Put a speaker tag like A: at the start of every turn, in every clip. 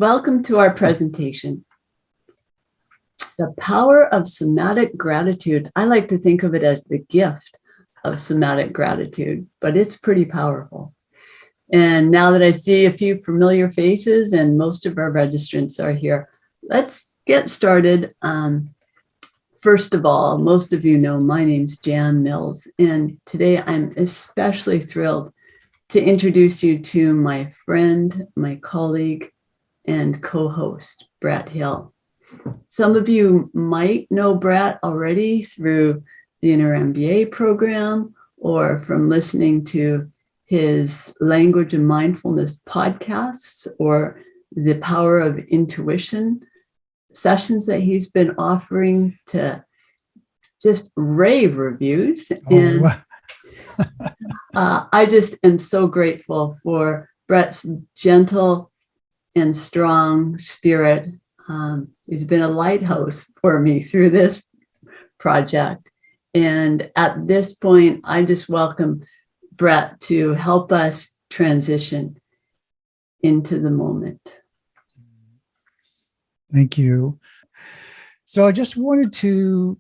A: Welcome to our presentation. The power of somatic gratitude. I like to think of it as the gift of somatic gratitude, but it's pretty powerful. And now that I see a few familiar faces and most of our registrants are here, let's get started. First of all, most of you know my name's Jan Mills, and today I'm especially thrilled to introduce you to my friend, my colleague, and co-host, Brett Hill. Some of you might know Brett already through the Inner MBA program or from listening to his language and mindfulness podcasts or the power of intuition sessions that he's been offering to just rave reviews. And I just am so grateful for Brett's gentle and strong spirit. He's been a lighthouse for me through this project. And at this point, I just welcome Brett to help us transition into the moment.
B: Thank you. So I just wanted to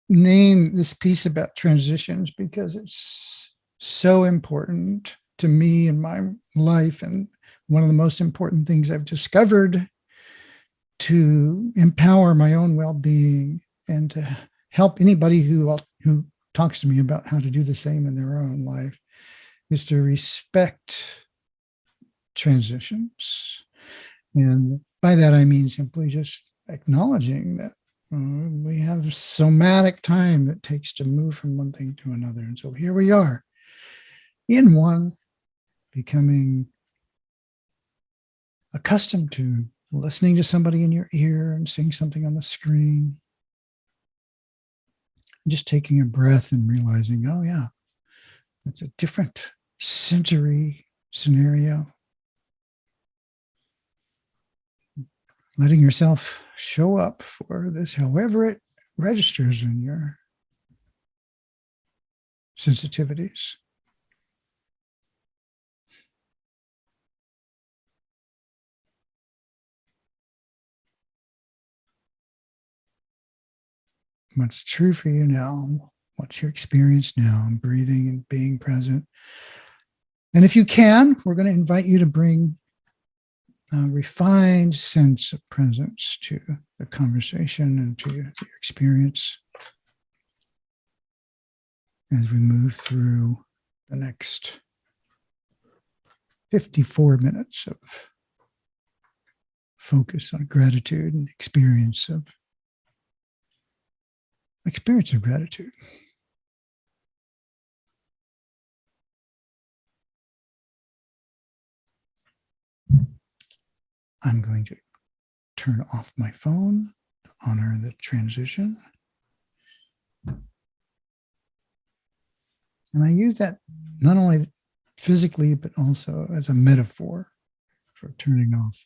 B: name this piece about transitions because it's so important to me in my life, and one of the most important things I've discovered to empower my own well-being and to help anybody who talks to me about how to do the same in their own life is to respect transitions. And by that, I mean simply just acknowledging that we have somatic time that takes to move from one thing to another. And so here we are in one, becoming accustomed to listening to somebody in your ear and seeing something on the screen. Just taking a breath and realizing, oh yeah, it's a different sensory scenario. Letting yourself show up for this, however it registers in your sensitivities. What's true for you now, what's your experience now, breathing and being present. And if you can, we're going to invite you to bring a refined sense of presence to the conversation and to your experience as we move through the next 54 minutes of focus on gratitude and experience of gratitude. I'm going to turn off my phone to honor the transition. And I use that not only physically, but also as a metaphor for turning off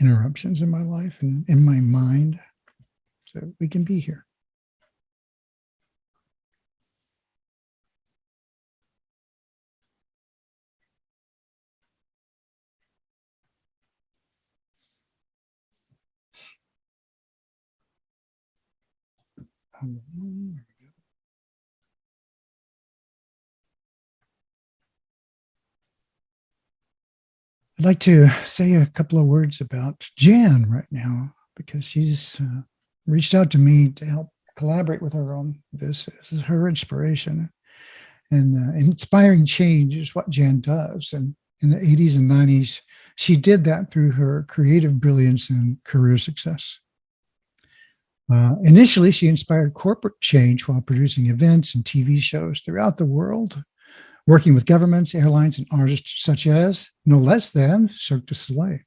B: interruptions in my life and in my mind so we can be here. I'd like to say a couple of words about Jan right now, because she's reached out to me to help collaborate with her on this. This is her inspiration. And inspiring change is what Jan does. And in the 80s and 90s, she did that through her creative brilliance and career success. Initially, she inspired corporate change while producing events and TV shows throughout the world, working with governments, airlines, and artists such as, no less than, Cirque du Soleil.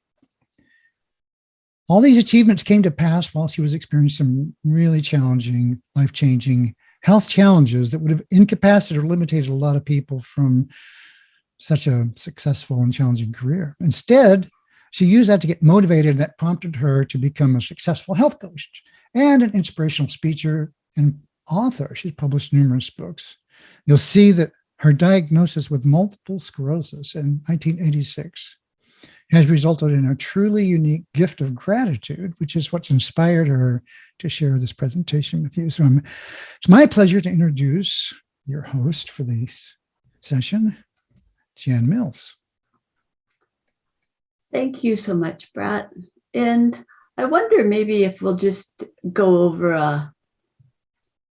B: All these achievements came to pass while she was experiencing some really challenging, life-changing health challenges that would have incapacitated or limited a lot of people from such a successful and challenging career. Instead, she used that to get motivated, and that prompted her to become a successful health coach and an inspirational speaker and author. She's published numerous books. You'll see that her diagnosis with multiple sclerosis in 1986 has resulted in a truly unique gift of gratitude, which is what's inspired her to share this presentation with you. So it's my pleasure to introduce your host for this session, Jan Mills.
A: Thank you so much, Brett. And I wonder maybe if we'll just go over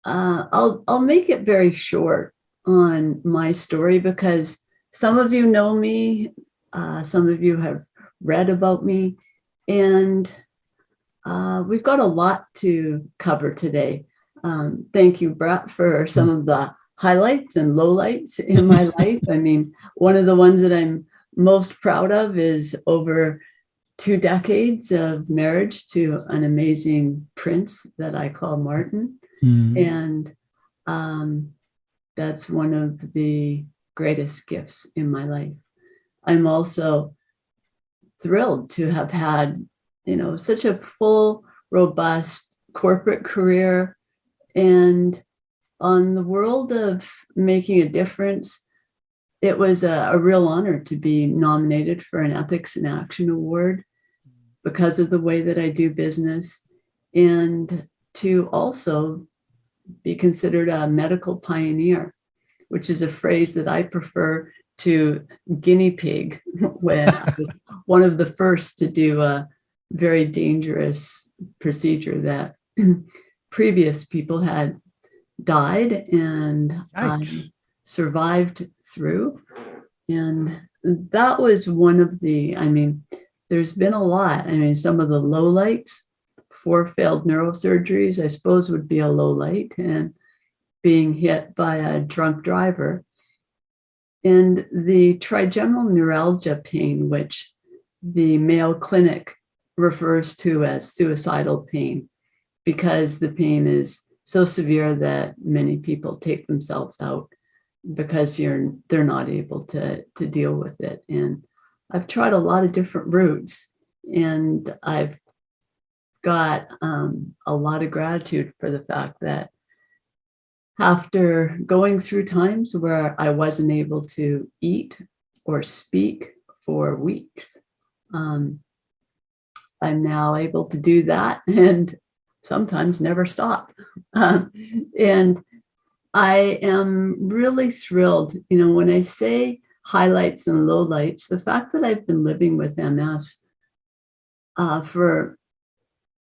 A: I'll make it very short on my story, because some of you know me, some of you have read about me, and we've got a lot to cover today. Thank you, Brett, for some of the highlights and lowlights in my life. I mean, one of the ones that I'm most proud of is over 2 decades of marriage to an amazing prince that I call Martin. And that's one of the greatest gifts in my life. I'm also thrilled to have had, such a full, robust corporate career. And on the world of making a difference, it was a real honor to be nominated for an Ethics in Action Award because of the way that I do business, and to also be considered a medical pioneer, which is a phrase that I prefer to guinea pig, when I was one of the first to do a very dangerous procedure that previous people had died, and I survived through. And that was one of the, there's been a lot. Some of the lowlights, 4 failed neurosurgeries, I suppose, would be a low light, and being hit by a drunk driver. And the trigeminal neuralgia pain, which the Mayo Clinic refers to as suicidal pain, because the pain is so severe that many people take themselves out because they're not able to deal with it. And I've tried a lot of different routes, and I've got a lot of gratitude for the fact that after going through times where I wasn't able to eat or speak for weeks, I'm now able to do that, and sometimes never stop. And I am really thrilled, when I say highlights and lowlights, the fact that I've been living with MS for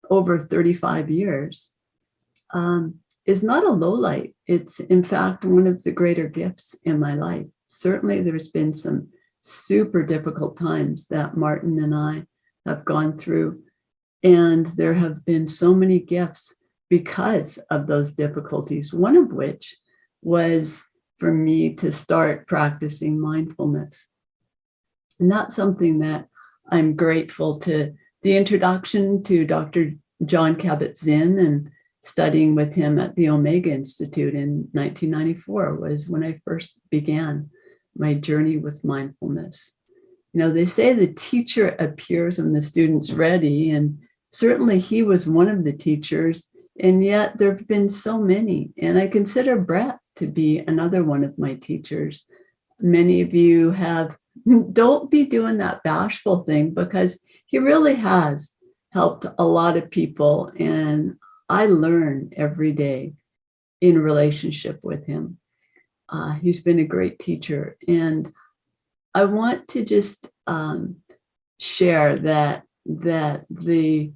A: over 35 years is not a low light. It's in fact one of the greater gifts in my life. Certainly there's been some super difficult times that Martin and I have gone through, and there have been so many gifts because of those difficulties, one of which was for me to start practicing mindfulness. And that's something that I'm grateful to the introduction to Dr. John Kabat-Zinn, and studying with him at the Omega Institute in 1994 was when I first began my journey with mindfulness. They say the teacher appears when the student's ready, and certainly he was one of the teachers, and yet there have been so many. And I consider Brett to be another one of my teachers. Many of you don't be doing that bashful thing, because he really has helped a lot of people, and I learn every day in relationship with him. He's been a great teacher, and I want to just share that the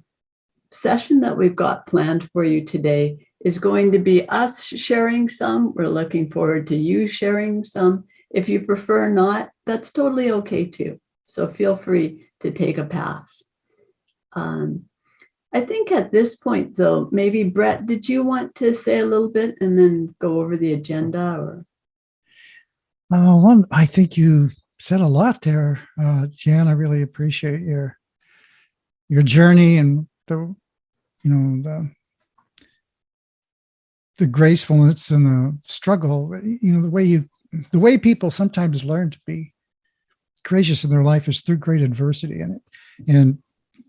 A: session that we've got planned for you today is going to be us sharing some. We're looking forward to you sharing some. If you prefer not, that's totally okay too. So feel free to take a pass. I think at this point, though, maybe Brett, did you want to say a little bit and then go over the agenda? Or
B: I think you said a lot there, Jan. I really appreciate your journey and the gracefulness and the struggle. The way people sometimes learn to be gracious in their life is through great adversity in it, and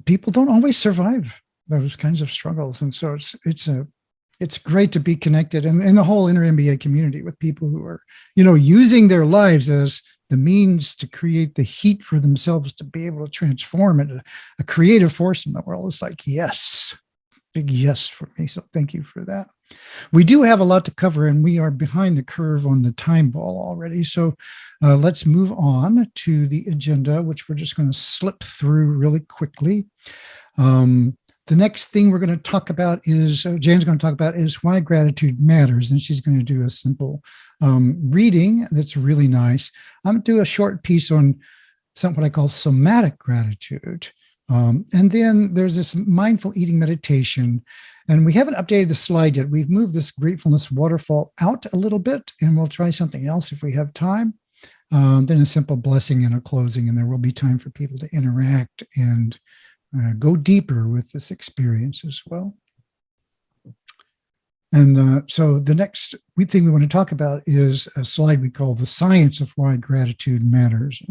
B: people don't always survive those kinds of struggles. And so it's great to be connected and in the whole inner MBA community with people who are, using their lives as the means to create the heat for themselves to be able to transform into a creative force in the world. It's like, yes, big yes for me. So thank you for that. We do have a lot to cover, and we are behind the curve on the time ball already. So let's move on to the agenda, which we're just going to slip through really quickly. The next thing we're going to talk about is, Jane's going to talk about is why gratitude matters. And she's going to do a simple reading that's really nice. I'm going to do a short piece on something what I call somatic gratitude. And then there's this mindful eating meditation. And we haven't updated the slide yet. We've moved this gratefulness waterfall out a little bit, and we'll try something else if we have time. Then a simple blessing and a closing, and there will be time for people to interact and go deeper with this experience as well. And so the next thing we want to talk about is a slide we call the science of why gratitude matters.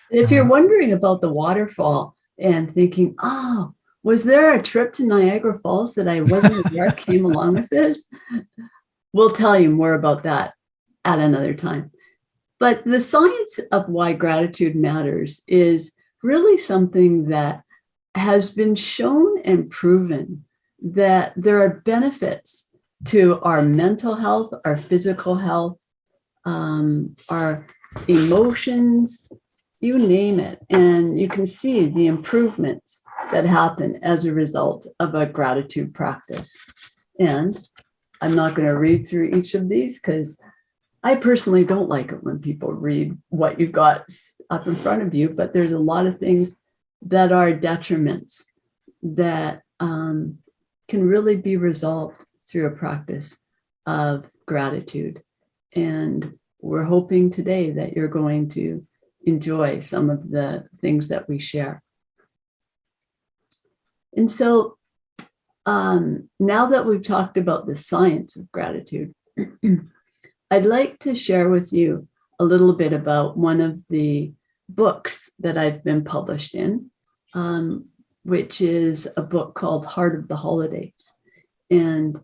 A: If you're wondering about the waterfall and thinking, oh, was there a trip to Niagara Falls that I wasn't aware came along with this? We'll tell you more about that at another time. But the science of why gratitude matters is really something that has been shown and proven that there are benefits to our mental health, our physical health, our emotions, you name it. And you can see the improvements that happen as a result of a gratitude practice. And I'm not going to read through each of these because I personally don't like it when people read what you've got up in front of you, but there's a lot of things that are detriments that can really be resolved through a practice of gratitude. And we're hoping today that you're going to enjoy some of the things that we share. And so now that we've talked about the science of gratitude, I'd like to share with you a little bit about one of the books that I've been published in, which is a book called Heart of the Holidays. And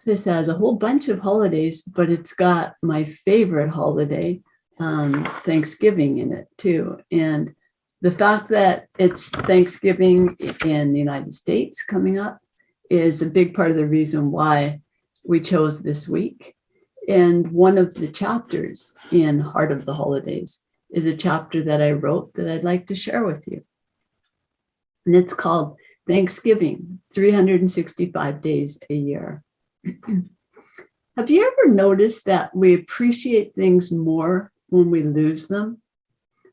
A: this has a whole bunch of holidays, but it's got my favorite holiday, Thanksgiving, in it too. And the fact that it's Thanksgiving in the United States coming up is a big part of the reason why we chose this week. And one of the chapters in Heart of the Holidays is a chapter that I wrote that I'd like to share with you. And it's called Thanksgiving, 365 Days a Year. Have you ever noticed that we appreciate things more when we lose them?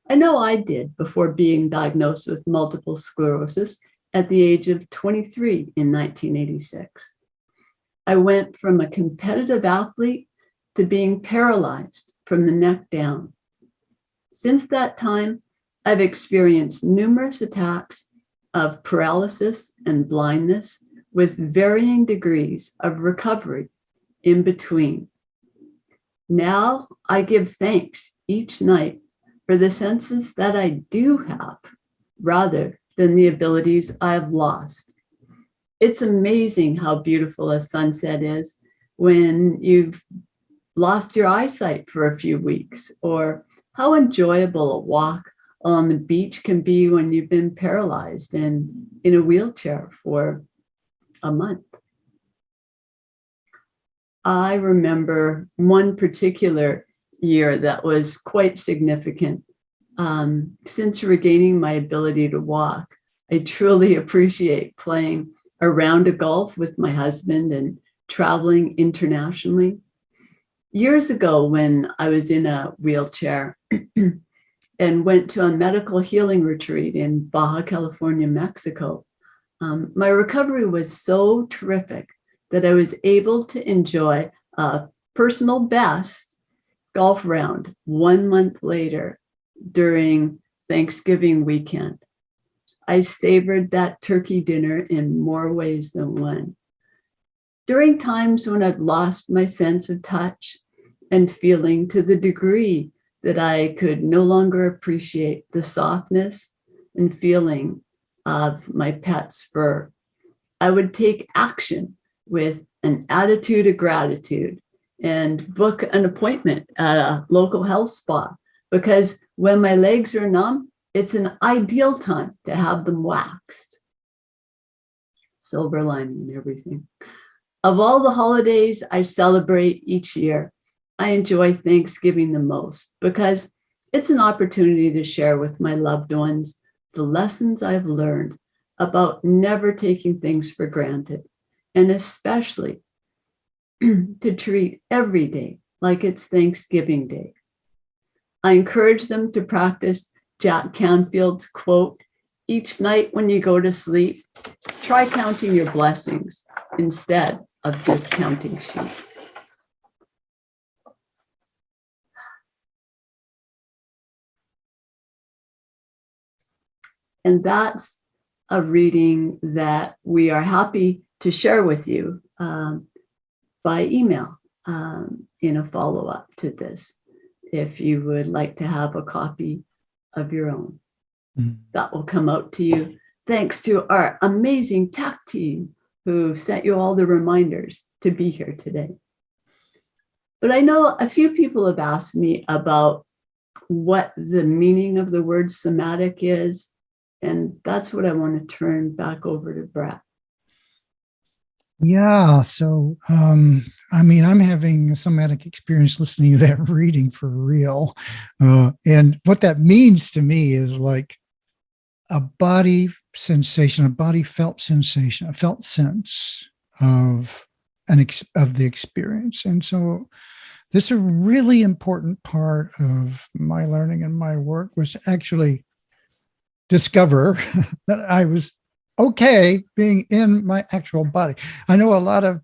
A: I know I did before being diagnosed with multiple sclerosis at the age of 23 in 1986. I went from a competitive athlete to being paralyzed from the neck down. Since that time, I've experienced numerous attacks of paralysis and blindness with varying degrees of recovery in between. Now I give thanks each night for the senses that I do have, rather than the abilities I have lost. It's amazing how beautiful a sunset is when you've lost your eyesight for a few weeks, or how enjoyable a walk on the beach can be when you've been paralyzed and in a wheelchair for a month. I remember one particular year that was quite significant. Since regaining my ability to walk, I truly appreciate playing a round of golf with my husband and traveling internationally. Years ago, when I was in a wheelchair and went to a medical healing retreat in Baja California, Mexico, my recovery was so terrific that I was able to enjoy a personal best golf round 1 month later during Thanksgiving weekend. I savored that turkey dinner in more ways than one. During times when I've lost my sense of touch and feeling to the degree that I could no longer appreciate the softness and feeling of my pet's fur, I would take action with an attitude of gratitude and book an appointment at a local health spa because when my legs are numb, it's an ideal time to have them waxed. Silver lining and everything. Of all the holidays I celebrate each year, I enjoy Thanksgiving the most because it's an opportunity to share with my loved ones the lessons I've learned about never taking things for granted, and especially to treat every day like it's Thanksgiving Day. I encourage them to practice Jack Canfield's quote, "Each night when you go to sleep, try counting your blessings instead of discounting sheep." And that's a reading that we are happy to share with you by email in a follow-up to this, if you would like to have a copy of your own. That will come out to you thanks to our amazing tech team who sent you all the reminders to be here today. But I know a few people have asked me about what the meaning of the word somatic is, and that's what I want to turn back over to Brett.
B: Yeah. So, I'm having a somatic experience listening to that reading for real. And what that means to me is like a body sensation, a body felt sensation, a felt sense of of the experience. And so this is a really important part of my learning and my work was to actually discover that I was okay being in my actual body. I know a lot of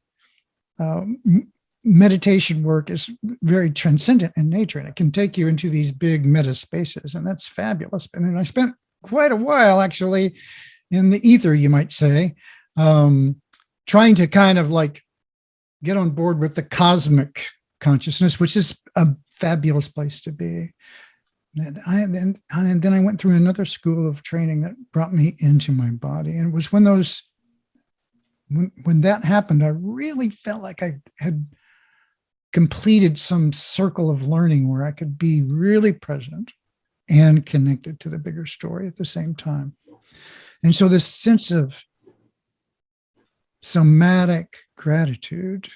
B: meditation work is very transcendent in nature, and it can take you into these big meta spaces, and that's fabulous. And then I spent quite a while actually in the ether, you might say, trying to kind of like get on board with the cosmic consciousness, which is a fabulous place to be. And then I went through another school of training that brought me into my body. And it was when that happened, I really felt like I had completed some circle of learning where I could be really present and connected to the bigger story at the same time. And so this sense of somatic gratitude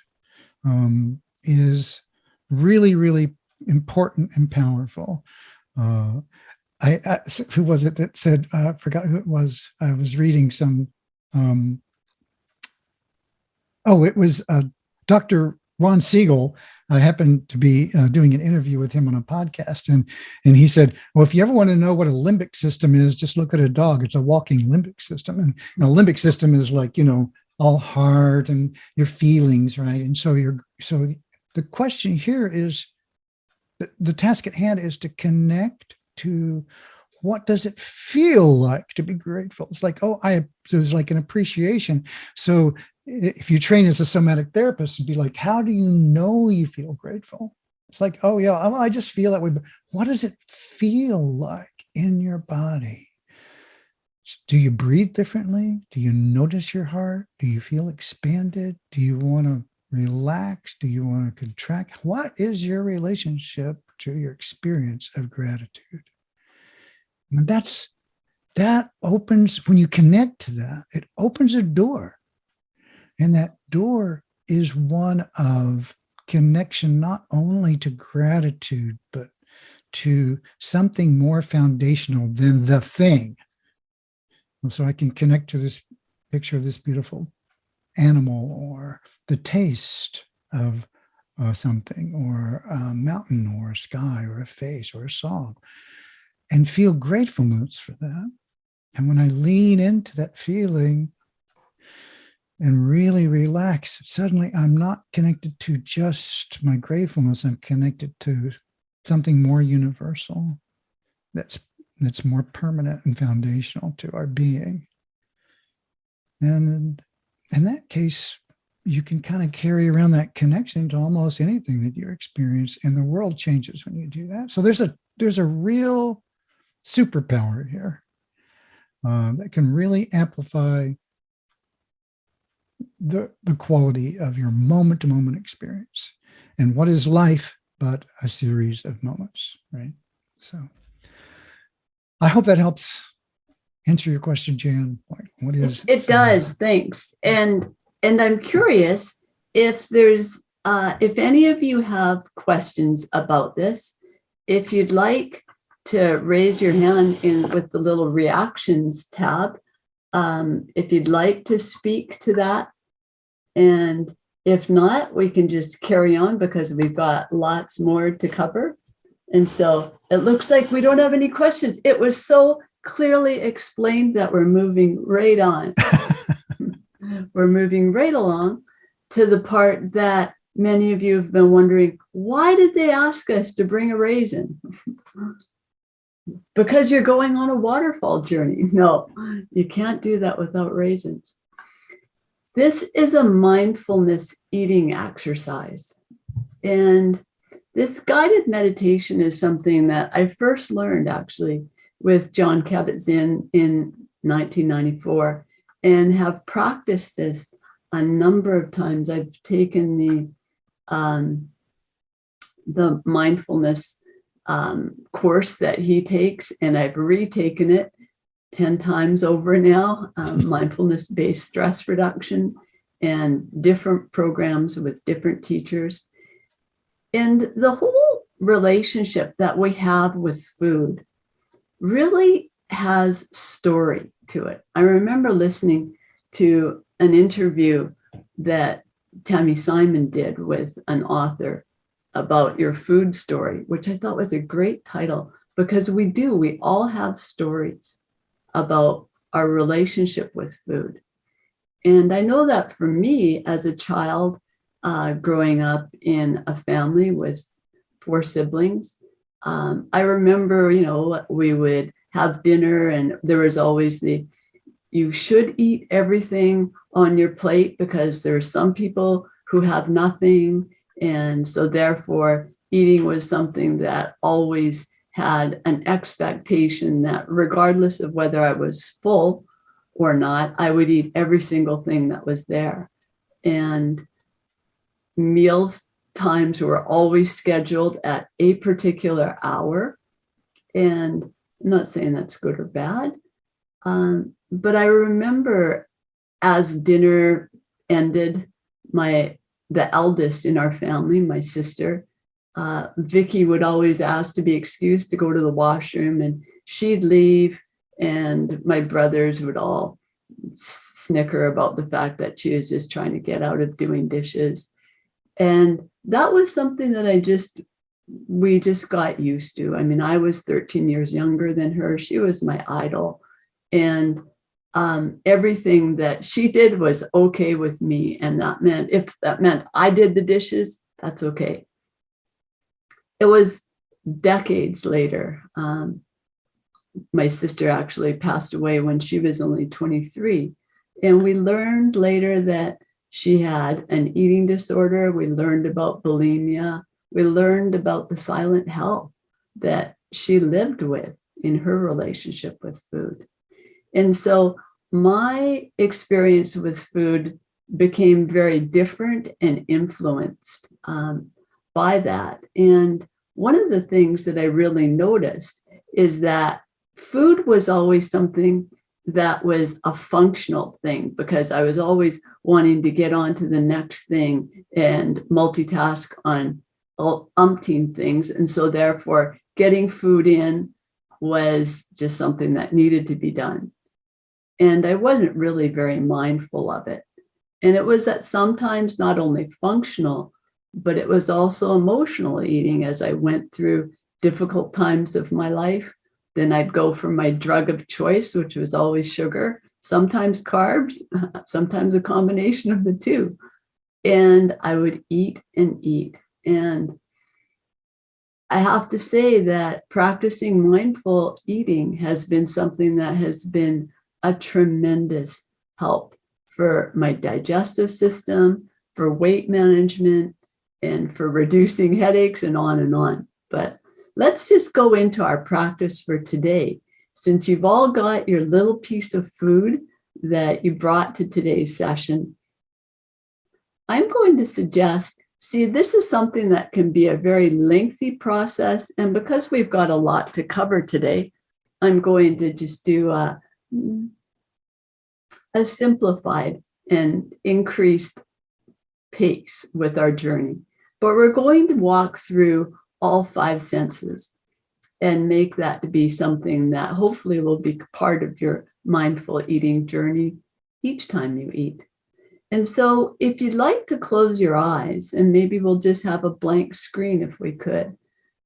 B: is really, really important and powerful. Who was it that said, I forgot who it was. I was reading some, it was Dr. Ron Siegel. I happened to be doing an interview with him on a podcast, and he said, well, if you ever want to know what a limbic system is, just look at a dog. It's a walking limbic system. And a limbic system is like, all heart and your feelings, right? And so the question here is, the task at hand is to connect to what does it feel like to be grateful. It's like, there's like an appreciation. So if you train as a somatic therapist, it'd be like, how do you know you feel grateful? It's like, oh yeah, well, I just feel that way. But what does it feel like in your body? Do you breathe differently? Do you notice your heart? Do you feel expanded? Do you want to relax? Do you want to contract? What is your relationship to your experience of gratitude? And that opens, when you connect to that, it opens a door. And that door is one of connection, not only to gratitude, but to something more foundational than the thing. And so I can connect to this picture of this beautiful animal, or the taste of something, or a mountain, or a sky, or a face, or a song, and feel gratefulness for that. And when I lean into that feeling and really relax, suddenly I'm not connected to just my gratefulness. I'm connected to something more universal that's more permanent and foundational to our being. And in that case, you can kind of carry around that connection to almost anything that you experience, and the world changes when you do that. So there's a real superpower here that can really amplify the quality of your moment-to-moment experience. And what is life but a series of moments, right? So I hope that helps answer your question, Jan. Like, what is
A: it does, thanks. And I'm curious if there's if any of you have questions about this, if you'd like to raise your hand with the little reactions tab, if you'd like to speak to that. And if not, we can just carry on because we've got lots more to cover. And so it looks like we don't have any questions. It was so clearly explained that we're moving right on. We're moving right along to the part that many of you have been wondering, why did they ask us to bring a raisin? Because you're going on a waterfall journey. No, you can't do that without raisins. This is a mindfulness eating exercise. And this guided meditation is something that I first learned actually with John Kabat-Zinn in 1994 and have practiced this a number of times. I've taken the mindfulness course that he takes, and I've retaken it 10 times over now, mindfulness-based stress reduction and different programs with different teachers. And the whole relationship that we have with food really has story to it. I remember listening to an interview that Tammy Simon did with an author about your food story, which I thought was a great title because we all have stories about our relationship with food. And I know that for me as a child, growing up in a family with 4 siblings, I remember, we would have dinner and there was always you should eat everything on your plate because there are some people who have nothing. And so therefore eating was something that always had an expectation that regardless of whether I was full or not, I would eat every single thing that was there. And meals times were always scheduled at a particular hour. And I'm not saying that's good or bad, but I remember as dinner ended, the eldest in our family, my sister, Vicky would always ask to be excused to go to the washroom, and she'd leave, and my brothers would all snicker about the fact that she was just trying to get out of doing dishes. And that was something that we just got used to. I mean, I was 13 years younger than her. She was my idol. And everything that she did was okay with me. And if that meant I did the dishes, that's okay. It was decades later. My sister actually passed away when she was only 23. And we learned later that she had an eating disorder. We learned about bulimia. We learned about the silent hell that she lived with in her relationship with food. And so my experience with food became very different and influenced by that. And one of the things that I really noticed is that food was always something that was a functional thing because I was always wanting to get on to the next thing and multitask on umpteen things. And so therefore getting food in was just something that needed to be done. And I wasn't really very mindful of it. And it was at sometimes not only functional, but it was also emotional eating as I went through difficult times of my life. Then I'd go for my drug of choice, which was always sugar, sometimes carbs, sometimes a combination of the two. And I would eat and eat. And I have to say that practicing mindful eating has been something that has been a tremendous help for my digestive system, for weight management, and for reducing headaches and on and on. But let's just go into our practice for today. Since you've all got your little piece of food that you brought to today's session, I'm going to suggest See, this is something that can be a very lengthy process. And because we've got a lot to cover today, I'm going to just do a simplified and increased pace with our journey. But we're going to walk through all 5 senses and make that to be something that hopefully will be part of your mindful eating journey each time you eat. And so if you'd like to close your eyes, and maybe we'll just have a blank screen if we could,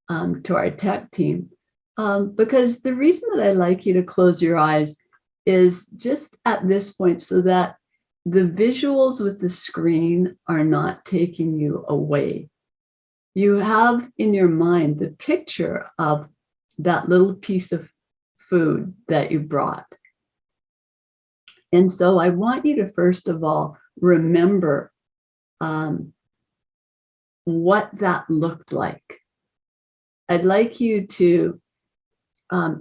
A: to our tech team, because the reason that I like you to close your eyes is just at this point so that the visuals with the screen are not taking you away. You have in your mind the picture of that little piece of food that you brought. And so I want you to first of all remember what that looked like. I'd like you to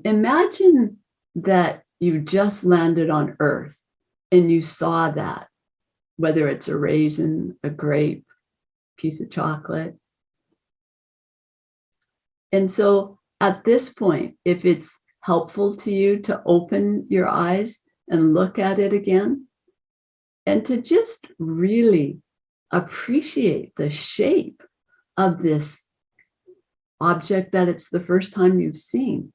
A: imagine that you just landed on Earth and you saw that, whether it's a raisin, a grape, piece of chocolate. And so at this point, if it's helpful to you to open your eyes and look at it again, and to just really appreciate the shape of this object that it's the first time you've seen.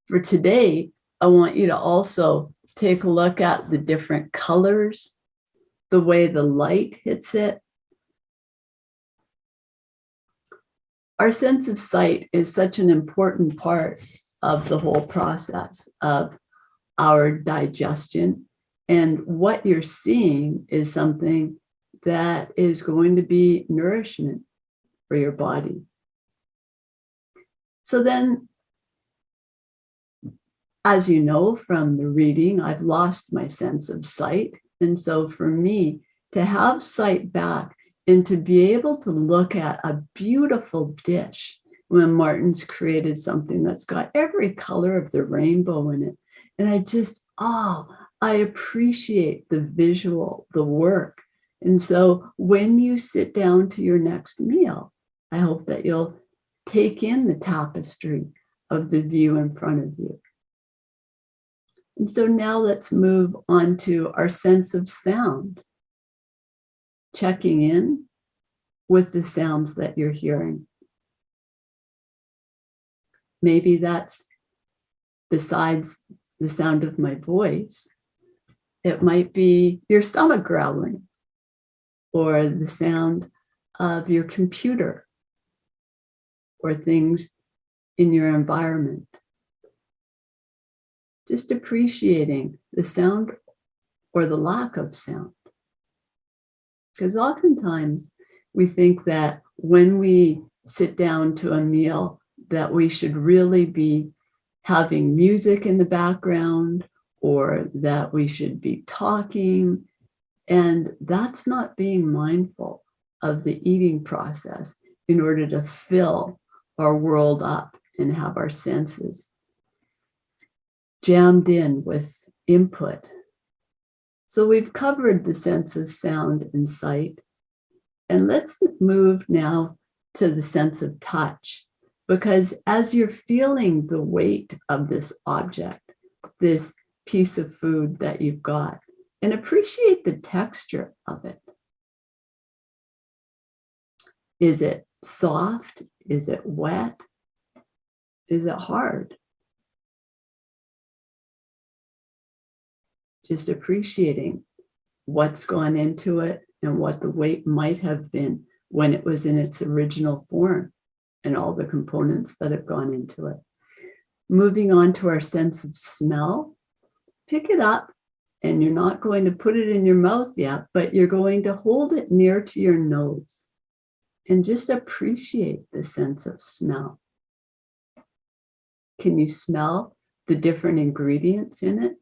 A: For today, I want you to also take a look at the different colors, the way the light hits it. Our sense of sight is such an important part of the whole process of our digestion. And what you're seeing is something that is going to be nourishment for your body. So then, as you know from the reading, I've lost my sense of sight. And so for me, to have sight back and to be able to look at a beautiful dish when Martin's created something that's got every color of the rainbow in it. And I appreciate the visual, the work. And so when you sit down to your next meal, I hope that you'll take in the tapestry of the view in front of you. And so now let's move on to our sense of sound, checking in with the sounds that you're hearing. Maybe that's besides the sound of my voice, it might be your stomach growling or the sound of your computer or things in your environment. Just appreciating the sound or the lack of sound. Because oftentimes we think that when we sit down to a meal that we should really be having music in the background or that we should be talking. And that's not being mindful of the eating process in order to fill our world up and have our senses jammed in with input. So we've covered the senses, sound and sight. And let's move now to the sense of touch, because as you're feeling the weight of this object, this piece of food that you've got, and appreciate the texture of it. Is it soft? Is it wet? Is it hard? Just appreciating what's gone into it and what the weight might have been when it was in its original form and all the components that have gone into it. Moving on to our sense of smell, pick it up and you're not going to put it in your mouth yet, but you're going to hold it near to your nose and just appreciate the sense of smell. Can you smell the different ingredients in it?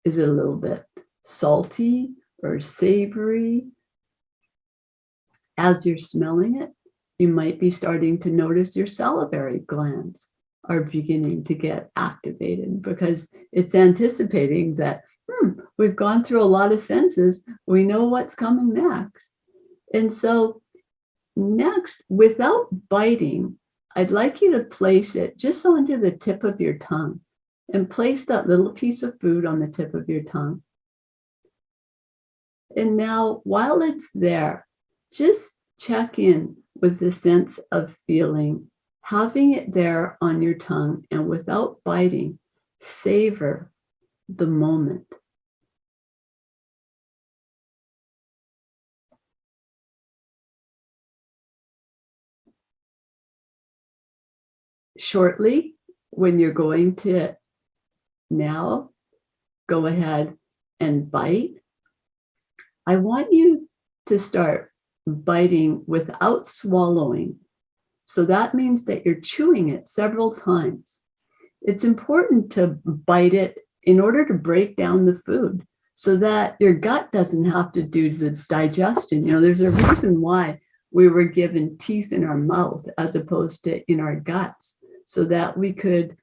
A: Is it a little bit salty or savory? As you're smelling it, you might be starting to notice your salivary glands are beginning to get activated because it's anticipating that we've gone through a lot of senses. We know what's coming next. And so next, without biting, I'd like you to place it just onto the tip of your tongue and place that little piece of food on the tip of your tongue. And now, while it's there, just check in with the sense of feeling, having it there on your tongue, and without biting, savor the moment. Shortly, when you're going to now go ahead and bite, I want you to start biting without swallowing. So that means that you're chewing it several times. It's important to bite it in order to break down the food so that your gut doesn't have to do the digestion. You know, there's a reason why we were given teeth in our mouth as opposed to in our guts, so that we could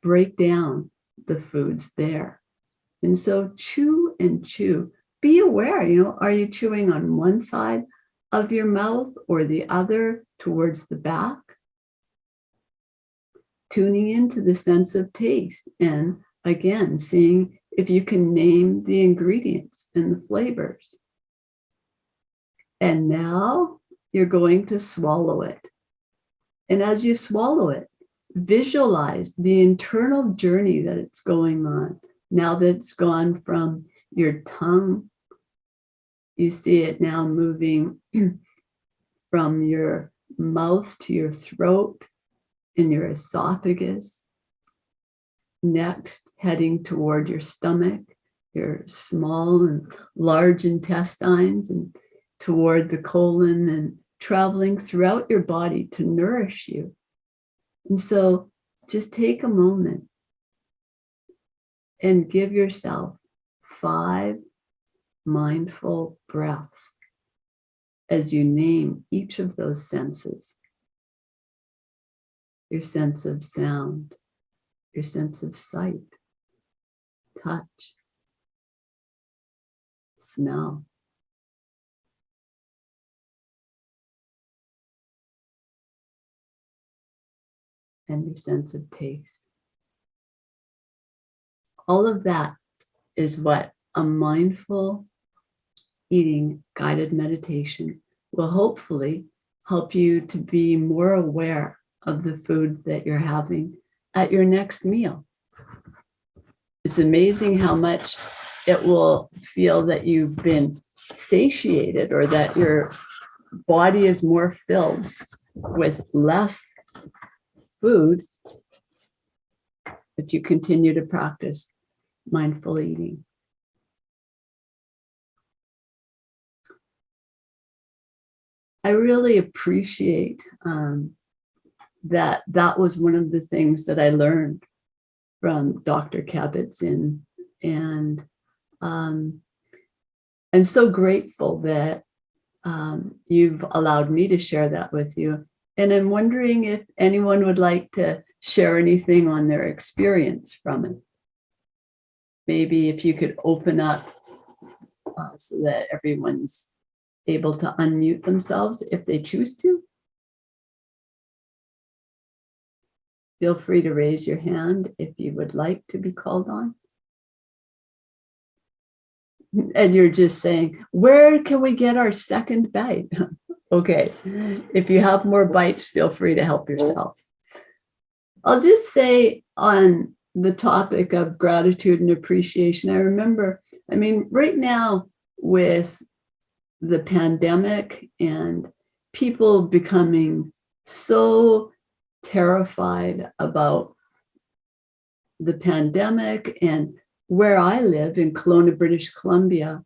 A: break down the foods there. And so chew and chew. Be aware, you know, are you chewing on one side of your mouth or the other towards the back? Tuning into the sense of taste, and again, seeing if you can name the ingredients and the flavors. And now you're going to swallow it. And as you swallow it, visualize the internal journey that it's going on. Now that it's gone from your tongue, you see it now moving from your mouth to your throat and your esophagus. Next, heading toward your stomach, your small and large intestines, and toward the colon, and traveling throughout your body to nourish you. And so just take a moment and give yourself 5 mindful breaths as you name each of those senses. Your sense of sound, your sense of sight, touch, smell, and your sense of taste. All of that is what a mindful eating guided meditation will hopefully help you to be more aware of the food that you're having at your next meal. It's amazing how much it will feel that you've been satiated, or that your body is more filled with less food if you continue to practice mindful eating. I really appreciate that was one of the things that I learned from Dr. Kabat-Zinn, and I'm so grateful that you've allowed me to share that with you. And I'm wondering if anyone would like to share anything on their experience from it. Maybe if you could open up so that everyone's able to unmute themselves if they choose to. Feel free to raise your hand if you would like to be called on. And you're just saying, where can we get our second bite? Okay, if you have more bites, feel free to help yourself. I'll just say on the topic of gratitude and appreciation, I remember, right now with the pandemic and people becoming so terrified about the pandemic, and where I live in Kelowna, British Columbia,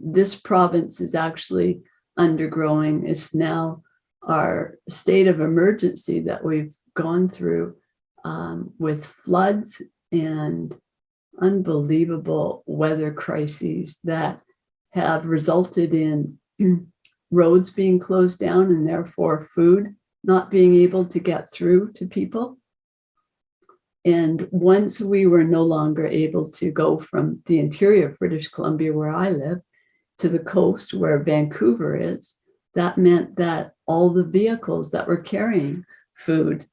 A: this province is actually undergoing, it's now our state of emergency that we've gone through with floods and unbelievable weather crises that have resulted in roads being closed down and therefore food not being able to get through to people. And once we were no longer able to go from the interior of British Columbia, where I live, to the coast where Vancouver is, that meant that all the vehicles that were carrying food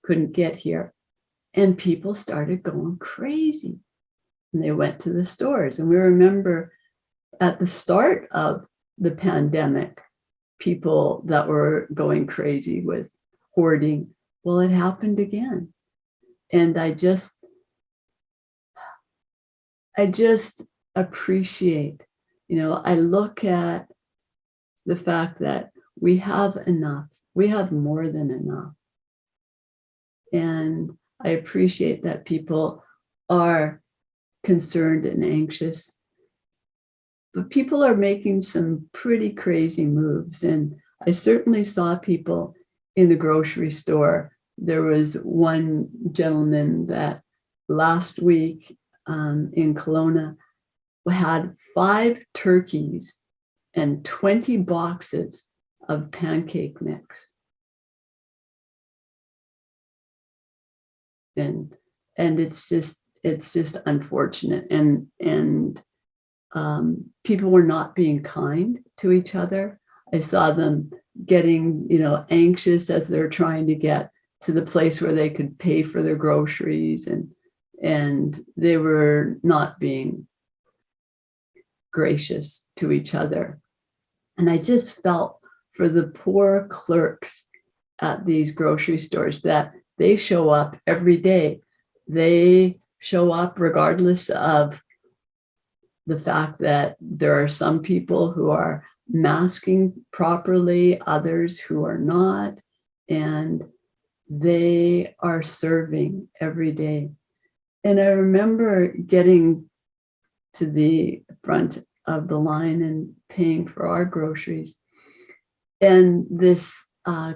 A: couldn't get here. And people started going crazy. And they went to the stores. And we remember at the start of the pandemic, people that were going crazy with hoarding. Well, it happened again. And I just appreciate, I look at the fact that we have enough, we have more than enough. And I appreciate that people are concerned and anxious, but people are making some pretty crazy moves. And I certainly saw people in the grocery store. There was one gentleman that last week in Kelowna had 5 turkeys and 20 boxes of pancake mix. And it's just unfortunate. And people were not being kind to each other. I saw them getting, anxious as they're trying to get to the place where they could pay for their groceries, and they were not being gracious to each other. And I just felt for the poor clerks at these grocery stores that they show up every day. They show up regardless of the fact that there are some people who are masking properly, others who are not, and they are serving every day. And I remember getting to the front of the line and paying for our groceries. And this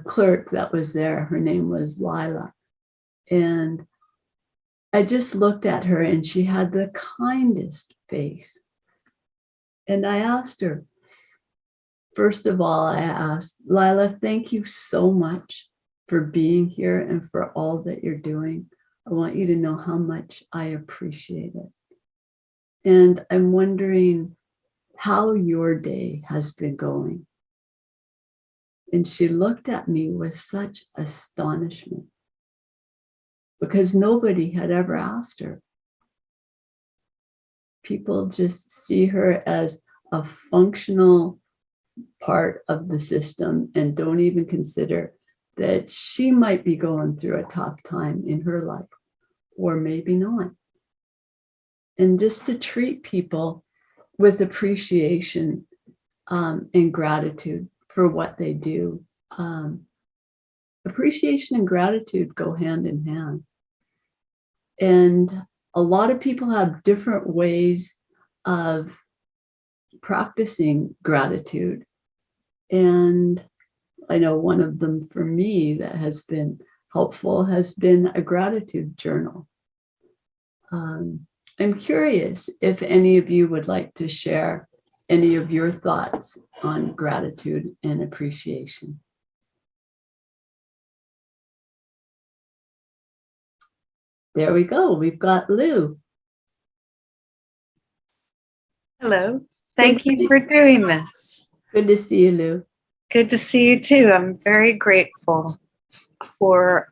A: clerk that was there, her name was Lila. And I just looked at her and she had the kindest face. And I asked her, first of all, I asked, Lila, thank you so much for being here and for all that you're doing. I want you to know how much I appreciate it. And I'm wondering how your day has been going. And she looked at me with such astonishment because nobody had ever asked her. People just see her as a functional part of the system and don't even consider that she might be going through a tough time in her life, or maybe not. And just to treat people with appreciation and gratitude for what they do. Appreciation and gratitude go hand in hand. And a lot of people have different ways of practicing gratitude. And I know one of them for me that has been helpful has been a gratitude journal. I'm curious if any of you would like to share any of your thoughts on gratitude and appreciation. There we go. We've got Lou.
C: Hello. Thank you for doing this.
A: Good to see you, Lou.
C: Good to see you too. I'm very grateful for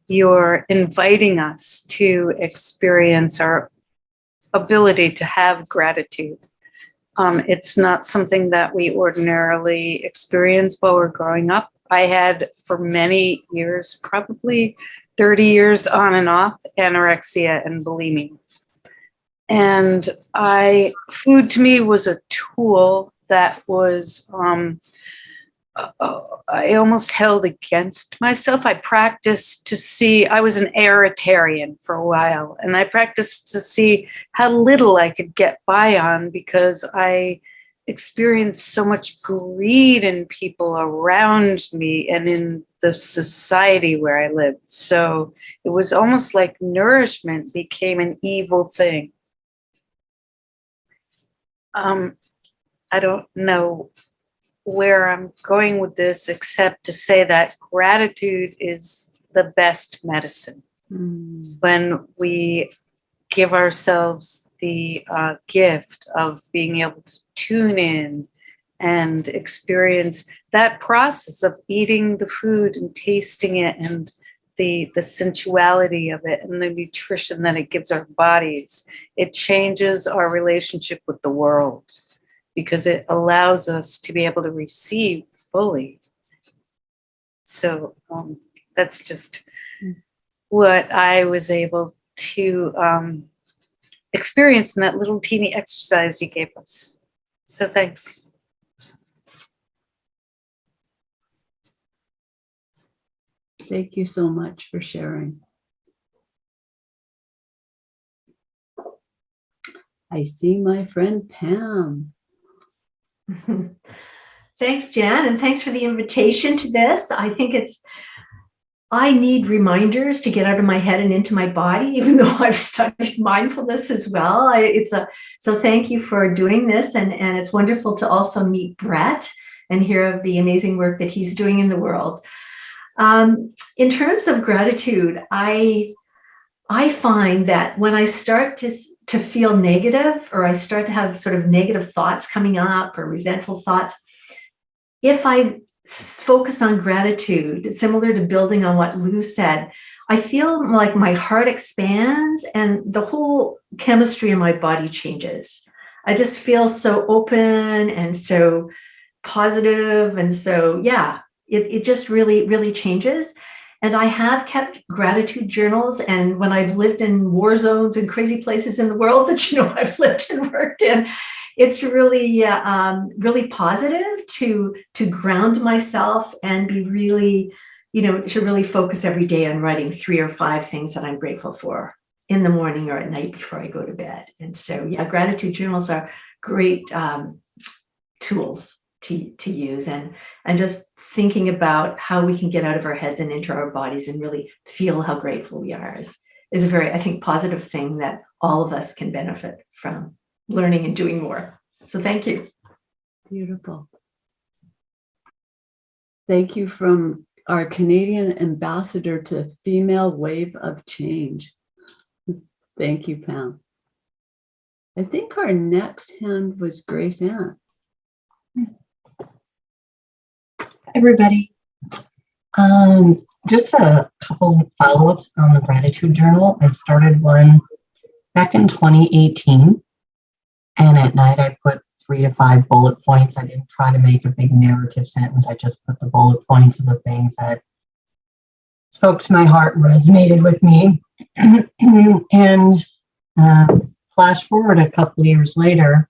C: your inviting us to experience our ability to have gratitude. It's not something that we ordinarily experience while we're growing up. I had for many years, probably 30 years on and off, anorexia and bulimia. And food to me was a tool that was, I almost held against myself. I practiced to see, I was an aeritarian for a while, and I practiced to see how little I could get by on because I experienced so much greed in people around me and in the society where I lived. So it was almost like nourishment became an evil thing. I don't know where I'm going with this, except to say that gratitude is the best medicine. When we give ourselves the gift of being able to tune in and experience that process of eating the food and tasting it, and the sensuality of it and the nutrition that it gives our bodies. It changes our relationship with the world because it allows us to be able to receive fully. So that's just what I was able to experience in that little teeny exercise you gave us. So thanks.
A: Thank you so much for sharing. I see my friend Pam.
D: Thanks, Jan, and thanks for the invitation to this. I think I need reminders to get out of my head and into my body, even though I've studied mindfulness as well. So thank you for doing this, and it's wonderful to also meet Brett and hear of the amazing work that he's doing in the world. In terms of gratitude, I find that when I start to feel negative, or I start to have sort of negative thoughts coming up or resentful thoughts, if I focus on gratitude, similar to building on what Lou said, I feel like my heart expands and the whole chemistry in my body changes. I just feel so open and so positive. And so, yeah, it just really, really changes. And I have kept gratitude journals. And when I've lived in war zones and crazy places in the world that, I've lived and worked in, it's really, really positive to ground myself and be really, to really focus every day on writing 3 or 5 things that I'm grateful for in the morning or at night before I go to bed. And so, yeah, gratitude journals are great tools to use, and just thinking about how we can get out of our heads and into our bodies and really feel how grateful we are is a very, I think, positive thing that all of us can benefit from learning and doing more. So thank you.
A: Beautiful. Thank you from our Canadian ambassador to Female Wave of Change. Thank you, Pam. I think our next hand was Grace Ann.
E: Everybody. Just a couple of follow-ups on the gratitude journal. I started one back in 2018, and at night I put 3 to 5 bullet points. I didn't try to make a big narrative sentence. I just put the bullet points of the things that spoke to my heart and resonated with me. And flash forward a couple years later,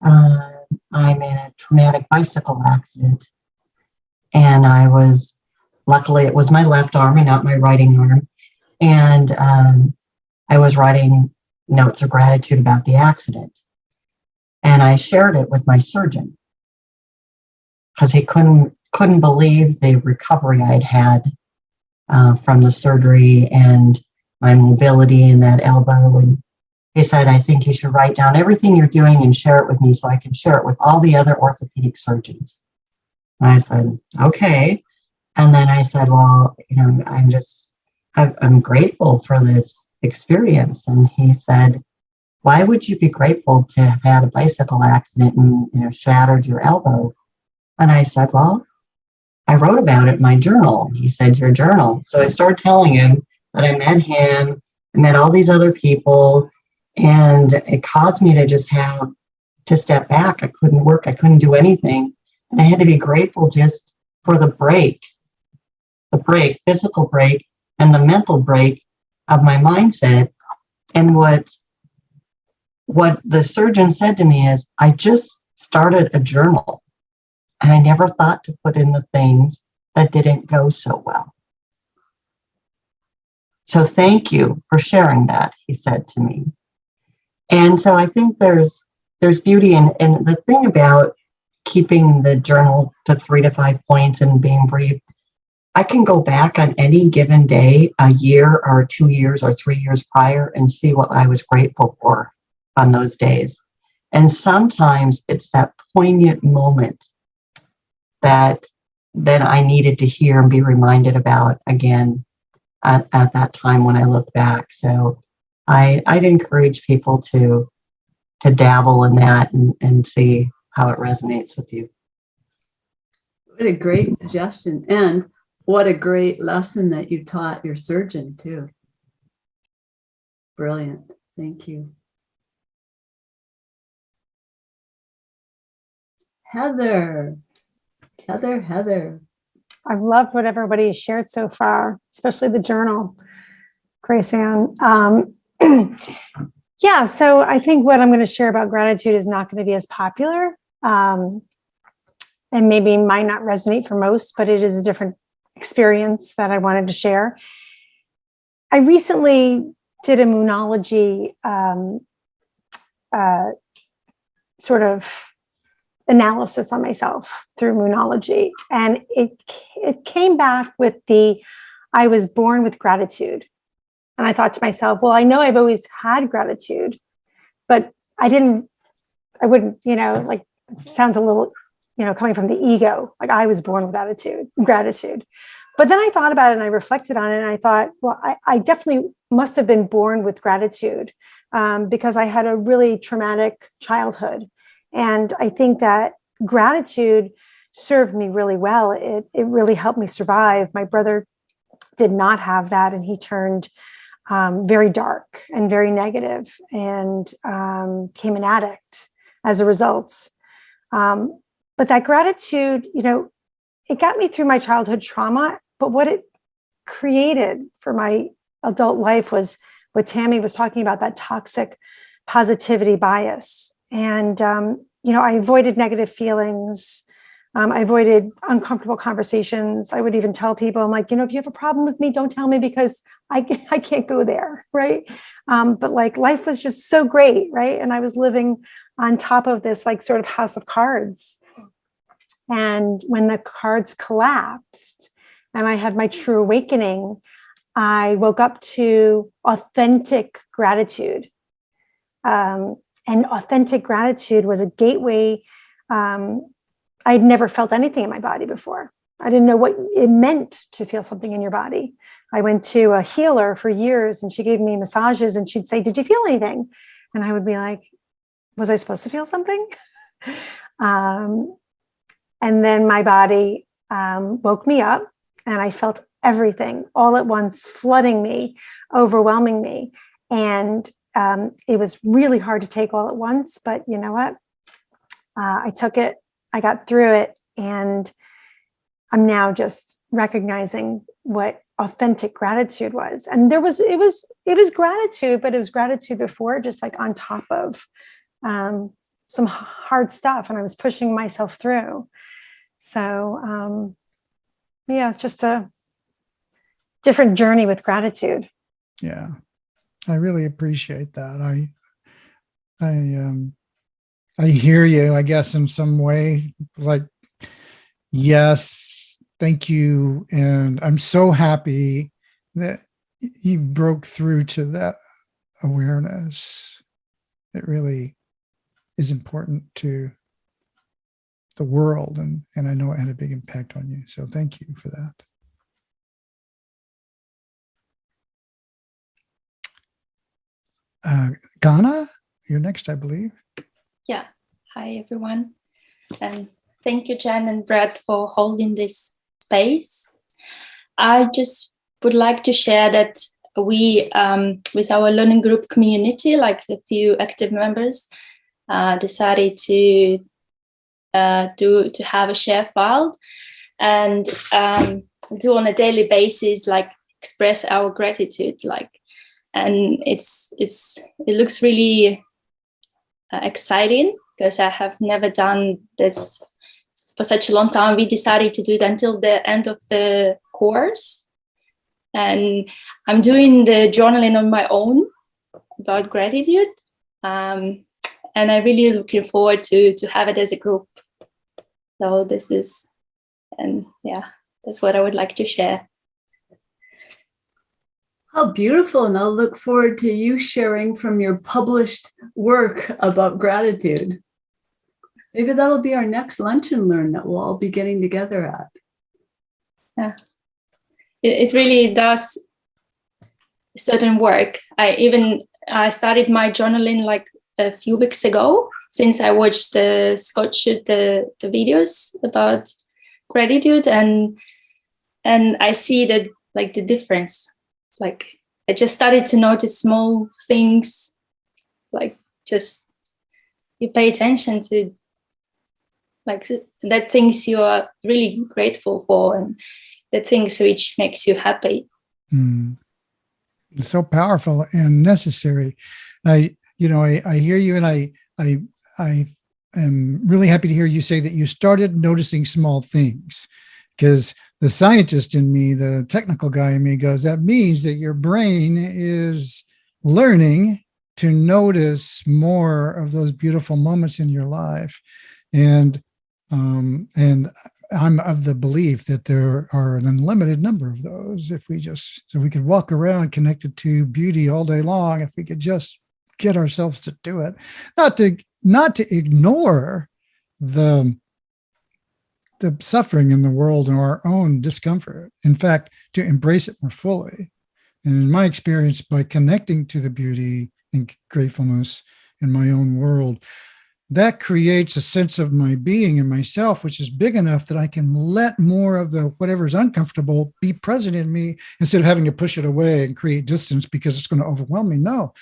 E: I'm in a traumatic bicycle accident. And luckily it was my left arm and not my writing arm. And I was writing notes of gratitude about the accident. And I shared it with my surgeon because he couldn't believe the recovery I'd had from the surgery and my mobility in that elbow. And he said, I think you should write down everything you're doing and share it with me so I can share it with all the other orthopedic surgeons. And I said, okay. And then I said, well, I'm grateful for this experience. And he said, why would you be grateful to have had a bicycle accident and, shattered your elbow? And I said, well, I wrote about it in my journal. He said, your journal. So I started telling him that I met him, I met all these other people, and it caused me to just have to step back. I couldn't work. I couldn't do anything. And I had to be grateful just for the physical break, and the mental break of my mindset. And what the surgeon said to me is, I just started a journal and I never thought to put in the things that didn't go so well. So thank you for sharing that, he said to me. And so I think there's beauty in the thing about keeping the journal to 3 to 5 points and being brief. I can go back on any given day, a year or 2 years or 3 years prior, and see what I was grateful for on those days. And sometimes it's that poignant moment that I needed to hear and be reminded about again at that time when I look back. So I'd encourage people to dabble in that and see how it resonates with you.
A: What a great suggestion. And what a great lesson that you taught your surgeon too. Brilliant. Thank you. Heather.
F: I've loved what everybody has shared so far, especially the journal, Grace Ann. Yeah, so I think what I'm going to share about gratitude is not going to be as popular, and maybe might not resonate for most, but it is a different experience that I wanted to share. I recently did a Moonology sort of analysis on myself through Moonology, and it came back with I was born with gratitude. And I thought to myself, well, I know I've always had gratitude, but I wouldn't, like, it sounds a little, coming from the ego, like I was born with gratitude. But then I thought about it and I reflected on it and I thought, well, I definitely must have been born with gratitude because I had a really traumatic childhood. And I think that gratitude served me really well. It really helped me survive. My brother did not have that, and he turned very dark and very negative and became an addict as a result. But that gratitude, it got me through my childhood trauma. But what it created for my adult life was what Tammy was talking about, that toxic positivity bias. And, I avoided negative feelings. I avoided uncomfortable conversations. I would even tell people, I'm like, if you have a problem with me, don't tell me because I can't go there, right? But like life was just so great, right? And I was living on top of this like sort of house of cards. And when the cards collapsed and I had my true awakening, I woke up to authentic gratitude. And authentic gratitude was a gateway. I'd never felt anything in my body before. I didn't know what it meant to feel something in your body. I went to a healer for years and she gave me massages and she'd say, did you feel anything? And I would be like, was I supposed to feel something? And then my body woke me up and I felt everything all at once, flooding me, overwhelming me. And it was really hard to take all at once, but you know what? I took it, I got through it, and I'm now just recognizing what authentic gratitude was. And it was gratitude, but it was gratitude before, just like on top of some hard stuff, and I was pushing myself through. So yeah, it's just a different journey with gratitude.
B: Yeah, I really appreciate that. I hear you, I guess, in some way, like, yes, thank you. And I'm so happy that you broke through to that awareness. It really is important to the world. And I know it had a big impact on you. So thank you for that. Ghana, you're next, I believe.
G: Yeah. Hi, everyone. And thank you, Jen and Brad, for holding this space. I just would like to share that we, with our learning group community, like a few active members, decided to have a share file and do on a daily basis, like express our gratitude, and it looks really exciting because I have never done this for such a long time. We decided to do it until the end of the course, and I'm doing the journaling on my own about gratitude, and I'm really looking forward to have it as a group. So this is, and yeah, that's what I would like to share.
A: How beautiful. And I'll look forward to you sharing from your published work about gratitude. Maybe that'll be our next lunch and learn that we'll all be getting together at.
G: Yeah, it really does certain work. I even I started my journaling like a few weeks ago, since I watched Scott shoot the videos about gratitude, and I see that like the difference. Like I just started to notice small things, like just you pay attention to like that things you are really grateful for, and the things which makes you happy.
B: It's so powerful and necessary. I hear you, and I am really happy to hear you say that you started noticing small things, because the scientist in me, the technical guy in me goes, that means that your brain is learning to notice more of those beautiful moments in your life. And I'm of the belief that there are an unlimited number of those. If we could walk around connected to beauty all day long, if we could just get ourselves to do it, not to ignore the suffering in the world and our own discomfort. In fact, to embrace it more fully. And in my experience, by connecting to the beauty and gratefulness in my own world, that creates a sense of my being and myself, which is big enough that I can let more of the whatever's uncomfortable be present in me, instead of having to push it away and create distance because it's going to overwhelm me. No,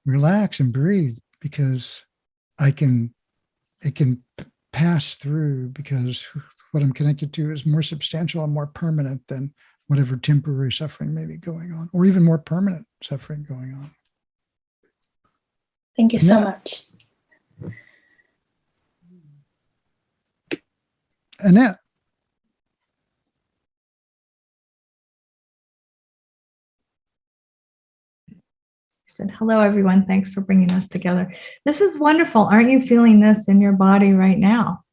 B: relax and breathe, because it can pass through, because what I'm connected to is more substantial and more permanent than whatever temporary suffering may be going on, or even more permanent suffering going on.
G: Thank you so much.
B: Annette.
H: Hello, everyone. Thanks for bringing us together. This is wonderful. Aren't you feeling this in your body right now?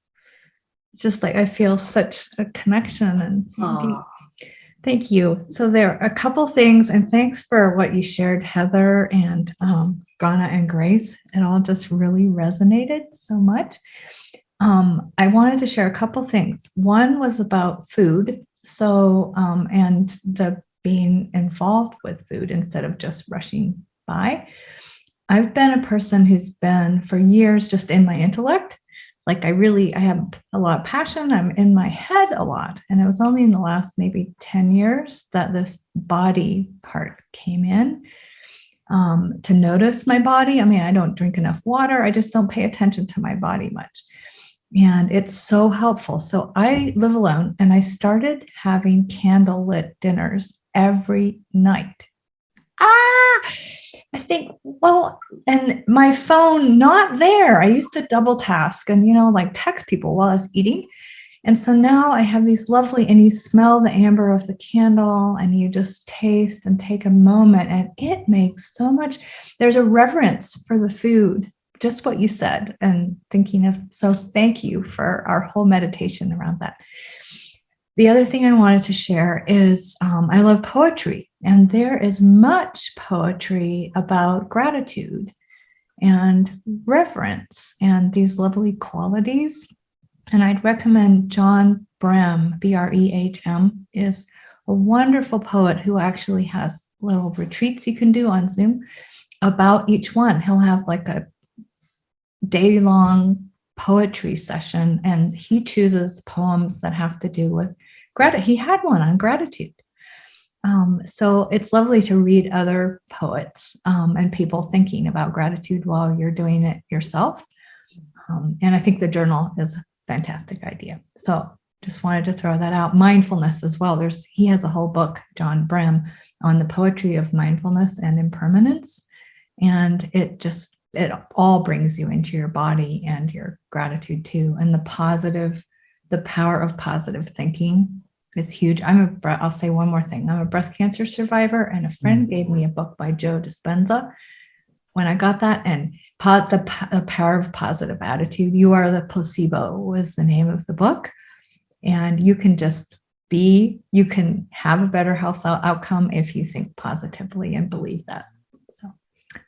H: It's just like I feel such a connection and deep. Thank you. So there are a couple things, and thanks for what you shared, Heather and Ghana and Grace. It all just really resonated so much. I wanted to share a couple things. One was about food. So, and the being involved with food instead of just rushing by. I've been a person who's been for years just in my intellect. Like I have a lot of passion. I'm in my head a lot. And it was only in the last maybe 10 years that this body part came in, to notice my body. I mean, I don't drink enough water. I just don't pay attention to my body much. And it's so helpful. So I live alone, and I started having candlelit dinners every night. I think, well, and my phone not there. I used to double task and, like text people while I was eating. And so now I have these lovely, and you smell the amber of the candle, and you just taste and take a moment, and it makes so much. There's a reverence for the food, just what you said, and thinking of, so thank you for our whole meditation around that. The other thing I wanted to share is I love poetry, and there is much poetry about gratitude and reverence and these lovely qualities. And I'd recommend John Brehm, Brehm, is a wonderful poet who actually has little retreats you can do on Zoom about each one. He'll have like a day-long poetry session, and he chooses poems that have to do with gratitude. He had one on gratitude. So it's lovely to read other poets and people thinking about gratitude while you're doing it yourself. And I think the journal is a fantastic idea. So just wanted to throw that out. Mindfulness as well. He has a whole book, John Brehm, on the poetry of mindfulness and impermanence. And it all brings you into your body and your gratitude too. And the power of positive thinking is huge. I'll say one more thing. I'm a breast cancer survivor, and a friend gave me a book by Joe Dispenza when I got that, and the power of positive attitude. You Are the Placebo was the name of the book. And you can you can have a better health outcome if you think positively and believe that. So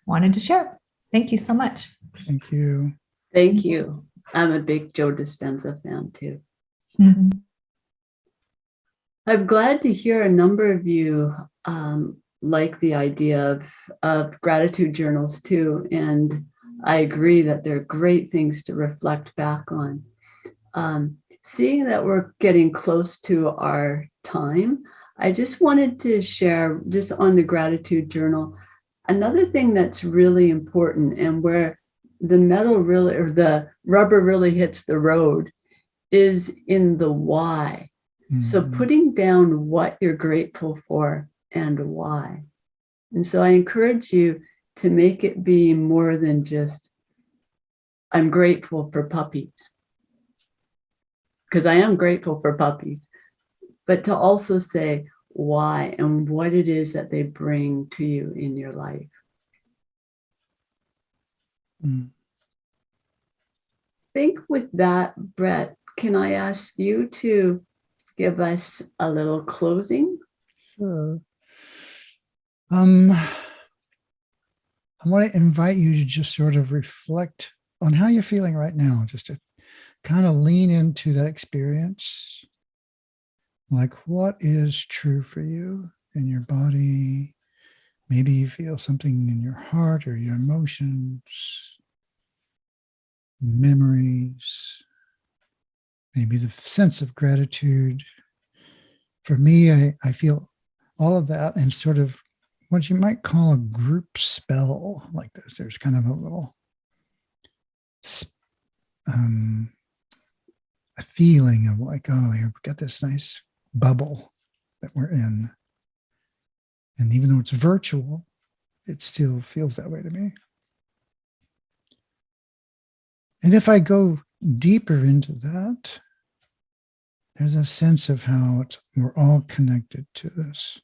H: wanted to share. Thank you so much.
B: Thank you.
A: Thank you. I'm a big Joe Dispenza fan too.
H: Mm-hmm.
A: I'm glad to hear a number of you like the idea of gratitude journals too. And I agree that they're great things to reflect back on. Seeing that we're getting close to our time, I just wanted to share, just on the gratitude journal, another thing that's really important, and where the metal really, or the rubber really hits the road, is in the why. So putting down what you're grateful for and why. And so I encourage you to make it be more than just, I'm grateful for puppies, because I am grateful for puppies, but to also say why and what it is that they bring to you in your life. I think with that, Brett, can I ask you to give us a little closing?
B: Sure. I want to invite you to just sort of reflect on how you're feeling right now, just to kind of lean into that experience. Like, what is true for you in your body? Maybe you feel something in your heart or your emotions, memories, maybe the sense of gratitude. For me, I feel all of that and sort of what you might call a group spell. Like there's kind of a little a feeling of like, oh, we've got this nice bubble that we're in. And even though it's virtual, it still feels that way to me. And if I go deeper into that, there's a sense of how we're all connected to this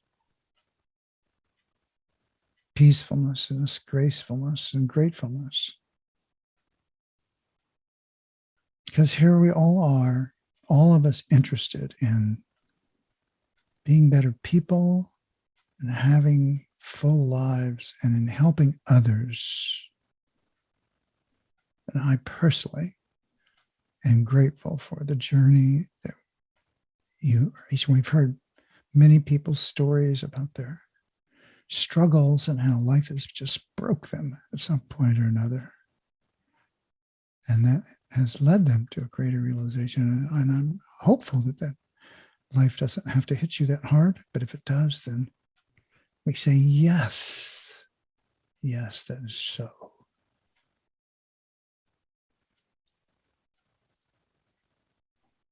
B: peacefulness and this gracefulness and gratefulness. Because here we all are, all of us interested in being better people and having full lives and in helping others. And I personally am grateful for the journey that we've heard many people's stories about their struggles and how life has just broke them at some point or another. And that has led them to a greater realization. And I'm hopeful that life doesn't have to hit you that hard, but if it does, then we say, yes, yes, that is so.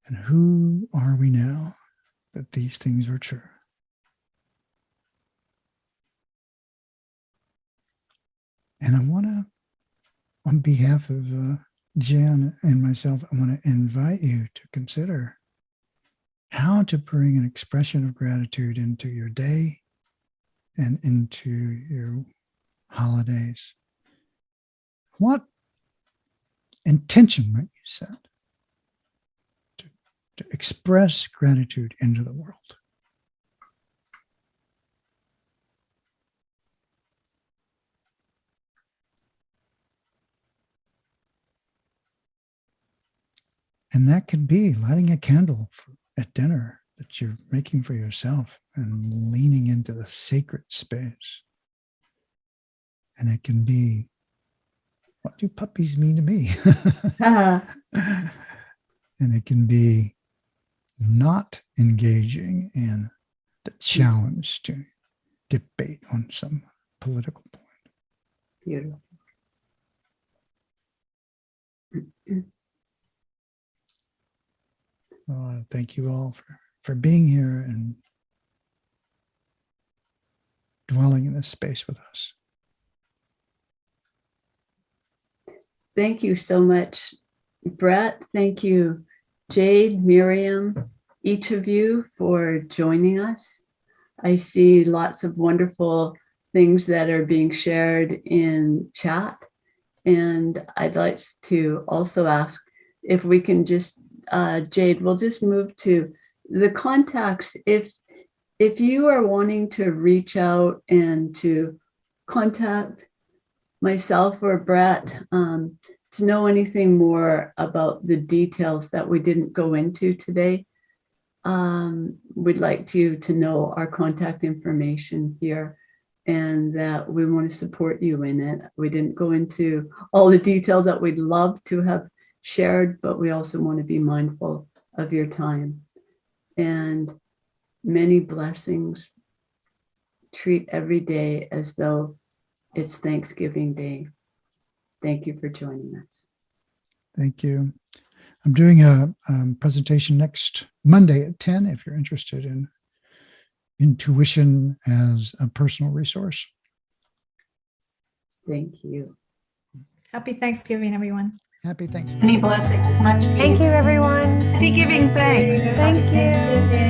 B: And who are we now that these things are true? And I want to, on behalf of Jan and myself, I want to invite you to consider how to bring an expression of gratitude into your day and into your holidays. What intention might you set to express gratitude into the world? And that could be lighting a candle at dinner that you're making for yourself and leaning into the sacred space. And it can be, what do puppies mean to me? And it can be not engaging in the challenge to debate on some political point.
A: Beautiful.
B: Well, thank you all for being here and dwelling in this space with us.
A: Thank you so much, Brett. Thank you, Jade, Miriam, each of you for joining us. I see lots of wonderful things that are being shared in chat. And I'd like to also ask if we can just, Jade, we'll just move to the contacts. If you are wanting to reach out and to contact myself or Brett to know anything more about the details that we didn't go into today, we'd like you to know our contact information here. and that we want to support you in it. We didn't go into all the detail that we'd love to have shared, but we also want to be mindful of your time. And many blessings. Treat every day as though it's Thanksgiving Day. Thank you for joining us.
B: Thank you. I'm doing a presentation next Monday at 10 if you're interested in intuition as a personal resource.
A: Thank you.
H: Happy Thanksgiving, everyone.
B: Happy Thanksgiving.
E: Many blessings. Much peace.
F: Thank you, everyone.
C: Happy giving thanks.
F: Thank you.